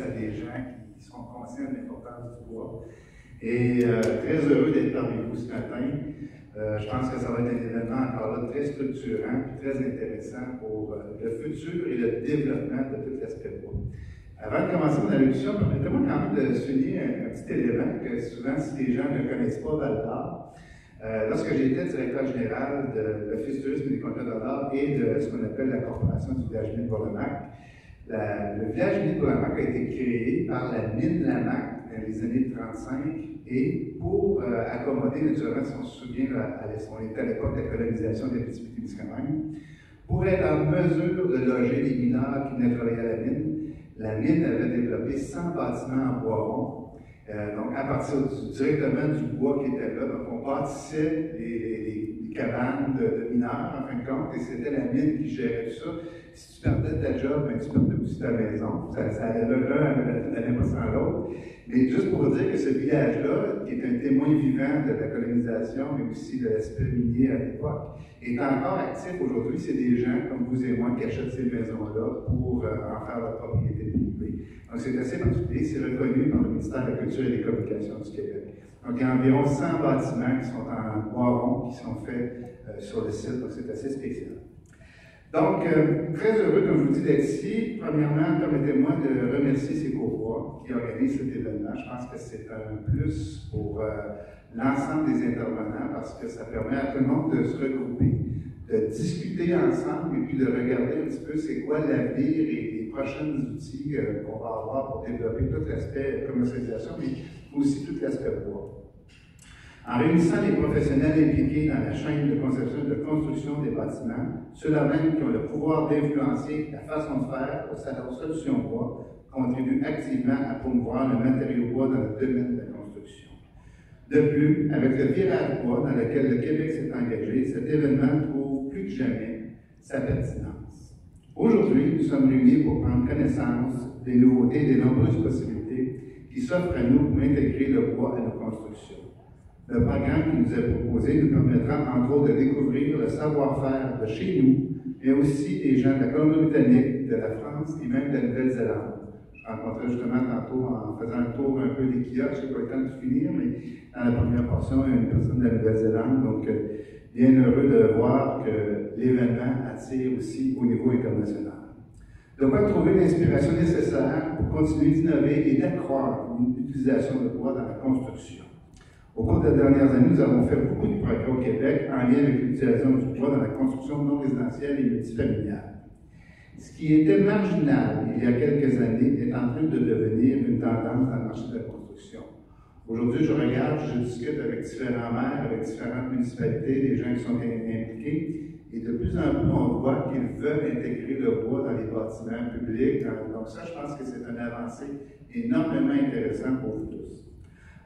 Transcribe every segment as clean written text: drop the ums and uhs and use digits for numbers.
s'adresse à des gens qui sont conscients de l'importance du bois. Et très heureux d'être parmi vous ce matin. Je pense que ça va être un événement encore là très structurant et très intéressant pour le futur et le développement de tout l'aspect bois. Avant de commencer mon allocution, permettez-moi quand même de souligner un petit élément que souvent, si les gens ne connaissent pas Val-d'Or, lorsque j'étais directeur général de l'Office du tourisme et des contrats de l'art et de ce qu'on appelle la Corporation du village minier de Bourlamaque, le village minier de Bourlamaque a été créé par la mine Lamaque dans les années 35 et pour accommoder, naturellement, si on se souvient, on était à l'époque de la colonisation des Abitibi-Témiscamingue, pour être en mesure de loger les mineurs qui venaient travailler à la mine avait développé 100 bâtiments en bois rond. Donc, à partir directement du bois qui était là, donc on bâtissait les cabanes de mineurs, en fin de compte, et c'était la mine qui gérait tout ça. Si tu perdais ta job, ben, tu perdais aussi ta maison. Ça allait l'un n'allait pas sans l'autre. Mais juste pour dire que ce village-là, qui est un témoin vivant de la colonisation, mais aussi de l'aspect minier à l'époque, est encore actif aujourd'hui. C'est des gens comme vous et moi qui achètent ces maisons-là pour en faire leur propriété privée. Donc c'est assez particulier, c'est reconnu par le ministère de la Culture et des Communications du Québec. Donc il y a environ 100 bâtiments qui sont en bois rond, qui sont faits sur le site, donc c'est assez spécial. Donc, très heureux, comme je vous dis, d'être ici. Premièrement, permettez-moi de remercier Secobois qui organise cet événement. Je pense que c'est un plus pour l'ensemble des intervenants parce que ça permet à tout le monde de se regrouper, de discuter ensemble et puis de regarder un petit peu c'est quoi l'avenir et les prochains outils qu'on va avoir pour développer tout l'aspect commercialisation, mais aussi tout l'aspect bois. En réunissant les professionnels impliqués dans la chaîne de conception et de construction des bâtiments, ceux-là même qui ont le pouvoir d'influencer la façon de faire aux solutions bois, contribuent activement à promouvoir le matériau bois dans le domaine de la construction. De plus, avec le virage bois dans lequel le Québec s'est engagé, cet événement trouve plus que jamais sa pertinence. Aujourd'hui, nous sommes réunis pour prendre connaissance des nouveautés et des nombreuses possibilités qui s'offrent à nous pour intégrer le bois à nos constructions. Le programme qui nous est proposé nous permettra, entre autres, de découvrir le savoir-faire de chez nous, mais aussi des gens de la Colombie-Britannique, de la France et même de la Nouvelle-Zélande. Je rencontrais justement tantôt, en faisant un tour un peu des kiosques, je n'ai pas eu le temps de finir, mais dans la première portion, il y a une personne de la Nouvelle-Zélande, donc bien heureux de voir que l'événement attire aussi au niveau international. De quoi trouver l'inspiration nécessaire pour continuer d'innover et d'accroître l'utilisation de bois dans la construction. Au cours des dernières années, nous avons fait beaucoup de progrès au Québec en lien avec l'utilisation du bois dans la construction non résidentielle et multifamiliale. Ce qui était marginal il y a quelques années est en train de devenir une tendance dans le marché de la construction. Aujourd'hui, je regarde, je discute avec différents maires, avec différentes municipalités, des gens qui sont impliqués, et de plus en plus, on voit qu'ils veulent intégrer le bois dans les bâtiments publics. Donc ça, je pense que c'est une avancée énormément intéressante pour vous tous.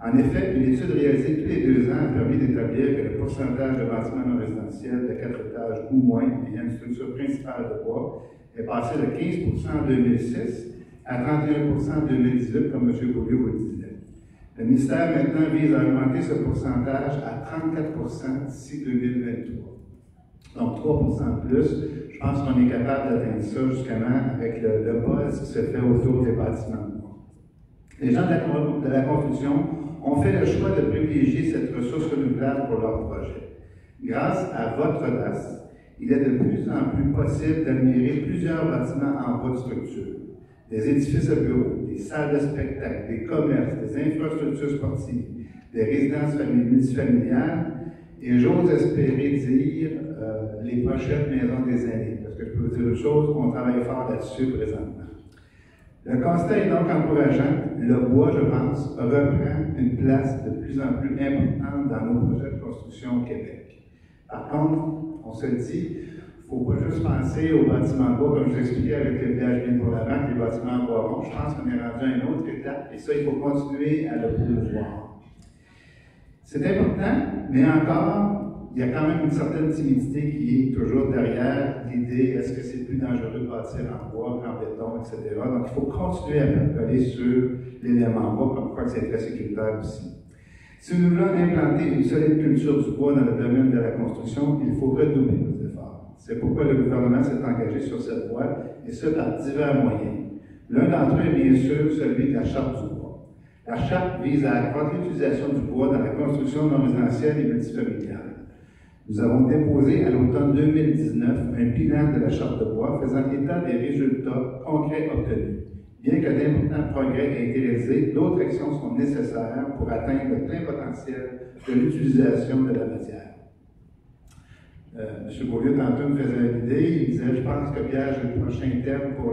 En effet, une étude réalisée tous les 2 ans a permis d'établir que le pourcentage de bâtiments non résidentiels de 4 étages ou moins ayant une structure principale de bois est passé de 15 en 2006 à 31 en 2018, comme M. Beaulieu vous le disait. Le ministère maintenant vise à augmenter ce pourcentage à 34 d'ici 2023. Donc 3 de plus. Je pense qu'on est capable d'atteindre ça justement avec le buzz qui se fait autour des bâtiments de bois. Les gens de la construction ont fait le choix de privilégier cette ressource renouvelable pour leur projet. Grâce à votre audace, il est de plus en plus possible d'admirer plusieurs bâtiments en bois de structure, des édifices de bureaux, des salles de spectacle, des commerces, des infrastructures sportives, des résidences multifamiliales, et j'ose espérer dire les prochaines maisons des aînés, parce que je peux vous dire une chose, on travaille fort là-dessus présentement. Le constat est donc encourageant. Le bois, je pense, reprend une place de plus en plus importante dans nos projets de construction au Québec. Par contre, on se dit, il ne faut pas juste penser aux bâtiments de bois, comme je vous expliquais avec le village bien pour la banque, les bâtiments en bois rond. Je pense qu'on est rendu à une autre étape, et ça, il faut continuer à le promouvoir. C'est important, mais encore, il y a quand même une certaine timidité qui est toujours derrière l'idée, est-ce que c'est plus dangereux de bâtir en bois qu'en béton, etc. Donc, il faut continuer à aller sur l'élément bois, comme quoi c'est très sécuritaire aussi. Si nous voulons implanter une solide culture du bois dans le domaine de la construction, il faut redoubler nos efforts. C'est pourquoi le gouvernement s'est engagé sur cette voie, et ce par divers moyens. L'un d'entre eux est bien sûr celui de la Charte du bois. La Charte vise à accroître l'utilisation du bois dans la construction non résidentielle et multifamiliale. Nous avons déposé à l'automne 2019 un bilan de la Charte de bois faisant état des résultats concrets obtenus. Bien que d'importants progrès aient été réalisés, d'autres actions sont nécessaires pour atteindre le plein potentiel de l'utilisation de la matière. M. Beaulieu, tantôt, me faisait une idée. Il disait, je pense que Pierre, j'ai le prochain thème pour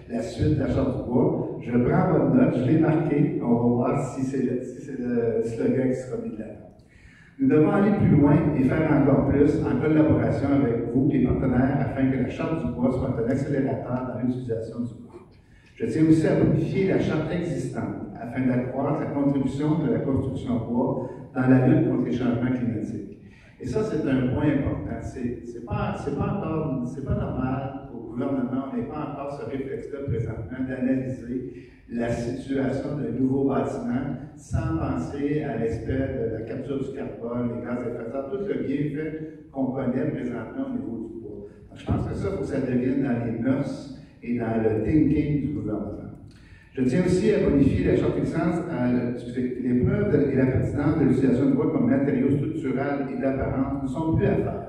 la suite de la Charte du bois. Je prends votre note, je l'ai marqué. On va voir si c'est le slogan qui sera mis de l'avant. Nous devons aller plus loin et faire encore plus en collaboration avec vous, les partenaires, afin que la Charte du bois soit un accélérateur dans l'utilisation du bois. Je tiens aussi à modifier la charte existante afin d'accroître la contribution de la construction bois dans la lutte contre les changements climatiques. Et ça, c'est un point important. C'est pas normal au gouvernement, on n'est pas encore ce réflexe-là présentement d'analyser la situation d'un nouveau bâtiment sans penser à l'aspect de la capture du carbone, les gaz à effet de serre, tout le bienfait qu'on connaît présentement au niveau du bois. Donc, je pense que ça, il faut que ça devienne dans les mœurs et dans le thinking du gouvernement. Je tiens aussi à bonifier la charte existante les preuves et la pertinence de l'utilisation du bois comme matériau structural et d'apparence ne sont plus à faire.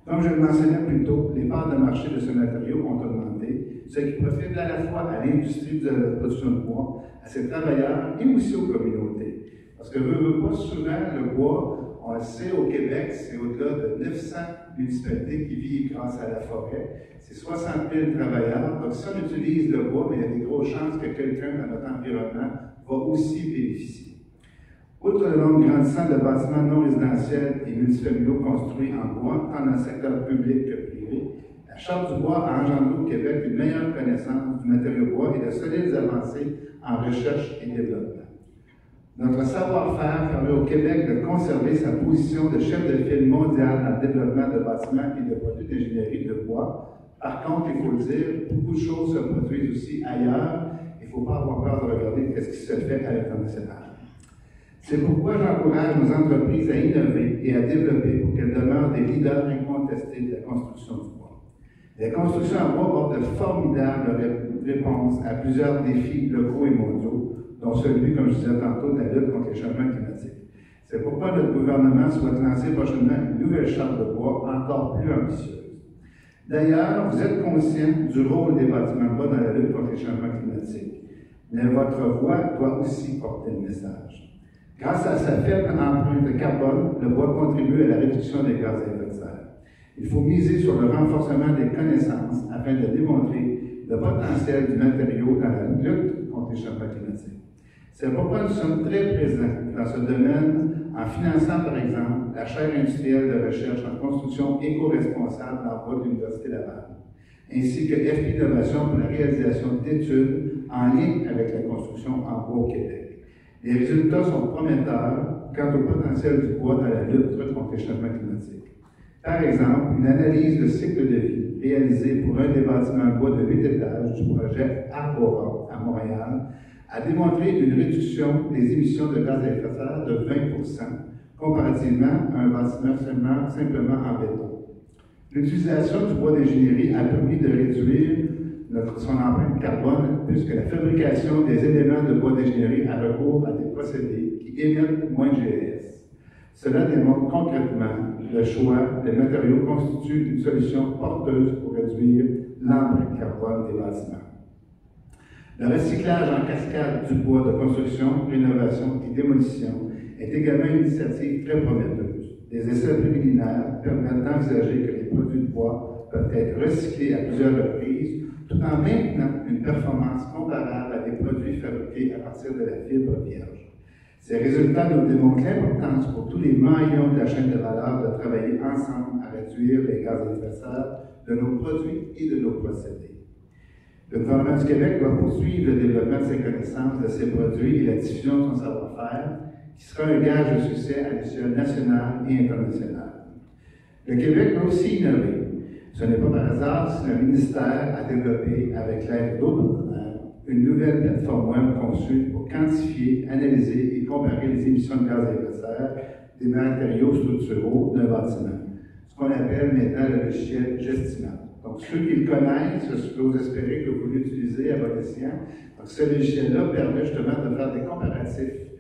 Comme je le mentionnais plus tôt, les parts de marché de ce matériau ont augmenté, ce qui profite à la fois à l'industrie de la production de bois, à ses travailleurs et aussi aux communautés. Parce que pas souvent, le bois, on le sait, au Québec, c'est au-delà de 900 municipalités qui vivent grâce à la forêt. C'est 60 000 travailleurs. Donc, si on utilise le bois, il y a des grosses chances que quelqu'un dans notre environnement va aussi bénéficier. Outre le nombre grandissant de bâtiments non résidentiels et multifamiliaux construits en bois, tant dans le secteur public que privé, la Charte du bois a engendré au Québec une meilleure connaissance du matériau bois et de solides avancées en recherche et développement. Notre savoir-faire permet au Québec de conserver sa position de chef de file mondial dans le développement de bâtiments et de produits d'ingénierie de bois. Par contre, il faut le dire, beaucoup de choses se produisent aussi ailleurs. Il ne faut pas avoir peur de regarder ce qui se fait à l'international. C'est pourquoi j'encourage nos entreprises à innover et à développer pour qu'elles demeurent des leaders incontestés de la construction du bois. La construction en bois apporte de formidables réponses à plusieurs défis locaux et mondiaux, dont celui, comme je disais tantôt, de la lutte contre les changements climatiques. C'est pourquoi notre gouvernement souhaite lancer prochainement une nouvelle charte de bois encore plus ambitieuse. D'ailleurs, vous êtes conscient du rôle des bâtiments de bois dans la lutte contre les changements climatiques, mais votre voix doit aussi porter le message. Grâce à sa faible empreinte carbone, le bois contribue à la réduction des gaz à effet de serre. Il faut miser sur le renforcement des connaissances afin de démontrer le potentiel du matériau dans la lutte contre les changements climatiques. C'est pourquoi nous sommes très présents dans ce domaine en finançant, par exemple, la chaire industrielle de recherche en construction éco-responsable dans le bois de l'Université Laval, ainsi que FP Innovation pour la réalisation d'études en lien avec la construction en bois au Québec. Les résultats sont prometteurs quant au potentiel du bois dans la lutte contre les changements climatiques. Par exemple, une analyse de cycle de vie réalisée pour un des bâtiments de bois de 8 étages du projet Arbora à Montréal a démontré une réduction des émissions de gaz à effet de serre de 20% comparativement à un bâtiment simplement en béton. L'utilisation du bois d'ingénierie a permis de réduire son empreinte carbone, puisque la fabrication des éléments de bois d'ingénierie a recours à des procédés qui émettent moins de GES. Cela démontre concrètement le choix des matériaux constitue une solution porteuse pour réduire l'empreinte carbone des bâtiments. Le recyclage en cascade du bois de construction, rénovation et démolition est également une initiative très prometteuse. Des essais préliminaires permettent d'envisager que les produits de bois peuvent être recyclés à plusieurs reprises, tout en maintenant une performance comparable à des produits fabriqués à partir de la fibre vierge. Ces résultats nous démontrent l'importance pour tous les maillons de la chaîne de valeur de travailler ensemble à réduire les gaz à effet de serre de nos produits et de nos procédés. Le gouvernement du Québec doit poursuivre le développement de ses connaissances, de ses produits et la diffusion de son savoir-faire, qui sera un gage de succès à l'échelle nationale et internationale. Le Québec doit aussi innover. Ce n'est pas par hasard si le ministère a développé, avec l'aide d'autres partenaires, une nouvelle plateforme web conçue pour quantifier, analyser et comparer les émissions de gaz à effet de serre des matériaux structuraux d'un bâtiment, ce qu'on appelle maintenant le logiciel Gestima. Donc, ceux qui le connaissent, je peux espérer que vous l'utilisez à bon escient. Donc, ce logiciel-là permet justement de faire des comparatifs